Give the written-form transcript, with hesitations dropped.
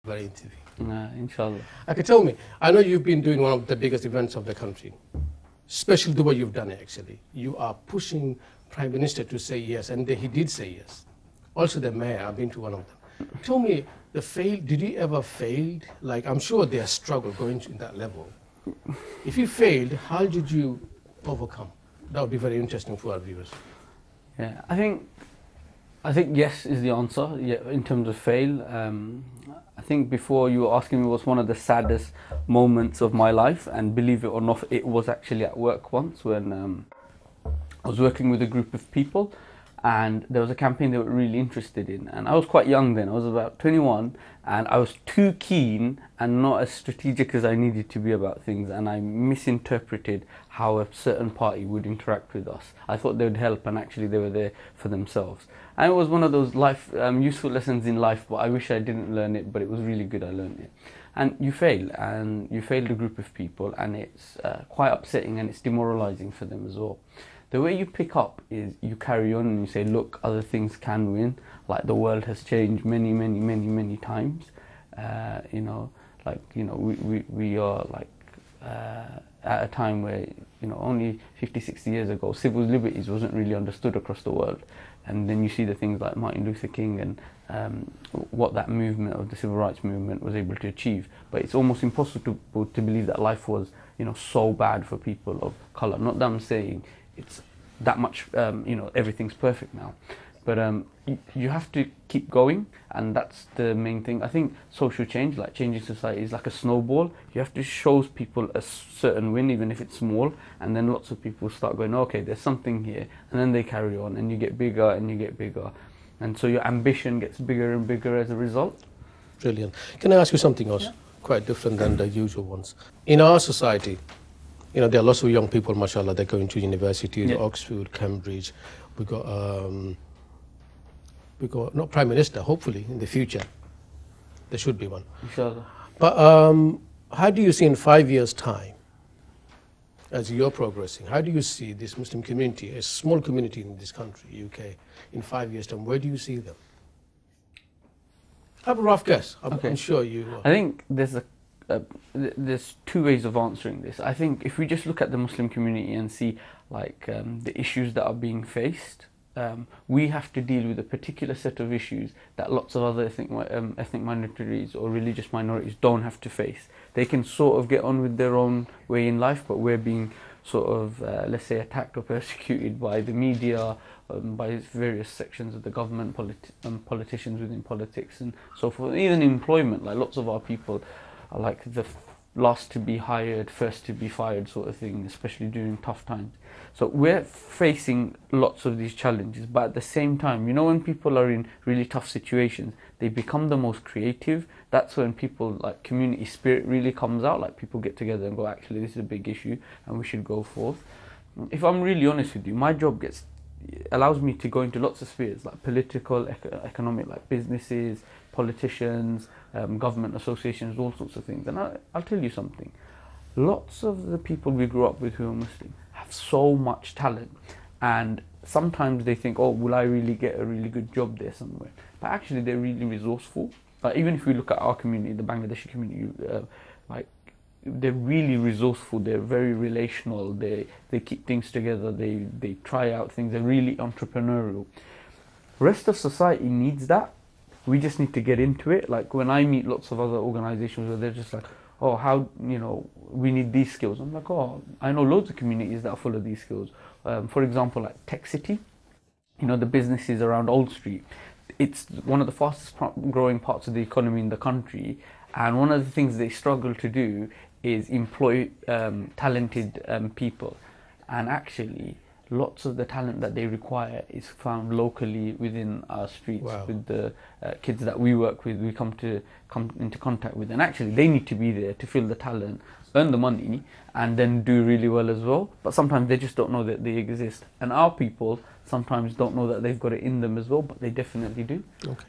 very interview. Inshallah. Okay, tell me, I know you've been doing one of the biggest events of the country, especially the way you've done it actually. You are pushing Prime Minister to say yes, and he did say yes. Also the mayor, I've been to one of them. Tell me, did you ever fail? Like, I'm sure there's struggle going to that level. If you failed, how did you overcome? That would be very interesting for our viewers. Yeah, I think yes is the answer. Yeah, in terms of fail, I think before you were asking me what's one of the saddest moments of my life, and believe it or not, it was actually at work once when I was working with a group of people, and there was a campaign they were really interested in, and I was quite young then. I was about 21, and I was too keen and not as strategic as I needed to be about things, and I misinterpreted how a certain party would interact with us. I thought they would help, and actually they were there for themselves. And it was one of those life useful lessons in life, but I wish I didn't learn it, but it was really good I learned it. And you fail, and you failed a group of people, and it's quite upsetting, and it's demoralizing for them as well. The way you pick up is you carry on and you say, look, other things can win. Like, the world has changed many times. We are at a time where, only 50, 60 years ago, civil liberties wasn't really understood across the world. And then you see the things like Martin Luther King and what that movement of the civil rights movement was able to achieve. But it's almost impossible to believe that life was, so bad for people of colour. Not that I'm saying it's that much, everything's perfect now. But you have to keep going, and that's the main thing. I think social change, like changing society, is like a snowball. You have to show people a certain win, even if it's small, and then lots of people start going, okay, there's something here, and then they carry on, and you get bigger and you get bigger. And so your ambition gets bigger and bigger as a result. Brilliant. Can I ask you something else, quite different than the usual ones? In our society, there are lots of young people, mashallah, they're going to universities, Oxford, Cambridge. We got not Prime Minister, hopefully, in the future. There should be one. Inshallah. But how do you see in 5 years' time, as you're progressing, how do you see this Muslim community, a small community in this country, UK, in 5 years' time? Where do you see them? Have a rough guess. I'm sure you... I think there's two ways of answering this. I think if we just look at the Muslim community and see the issues that are being faced, we have to deal with a particular set of issues that lots of other ethnic minorities or religious minorities don't have to face. They can sort of get on with their own way in life, but we're being sort of, let's say, attacked or persecuted by the media, by various sections of the government, politicians within politics and so forth. Even in employment, like lots of our people are like the last to be hired, first to be fired sort of thing, especially during tough times. So we're facing lots of these challenges, but at the same time, when people are in really tough situations, they become the most creative. That's when people, like, community spirit really comes out, like people get together and go, actually, this is a big issue and we should go forth. If I'm really honest with you, my job allows me to go into lots of spheres, like political, economic, like businesses, politicians, government associations, all sorts of things. And I'll tell you something. Lots of the people we grew up with who are Muslim have so much talent, and sometimes they think, oh, will I really get a really good job there somewhere? But actually they're really resourceful. Even if we look at our community, the Bangladeshi community, they're really resourceful, they're very relational, they keep things together, they try out things, they're really entrepreneurial. Rest of society needs that. We just need to get into it. Like, when I meet lots of other organizations where they're just like, oh, how, we need these skills. I'm like, oh, I know loads of communities that are full of these skills. For example, like Tech City, the businesses around Old Street. It's one of the fastest growing parts of the economy in the country. And one of the things they struggle to do is employ talented people. And actually, lots of the talent that they require is found locally within our streets. Wow. With the kids that we work with, we come into contact with, and actually they need to be there to fill the talent, earn the money, and then do really well as well. But sometimes they just don't know that they exist, and our people sometimes don't know that they've got it in them as well, but they definitely do. Okay.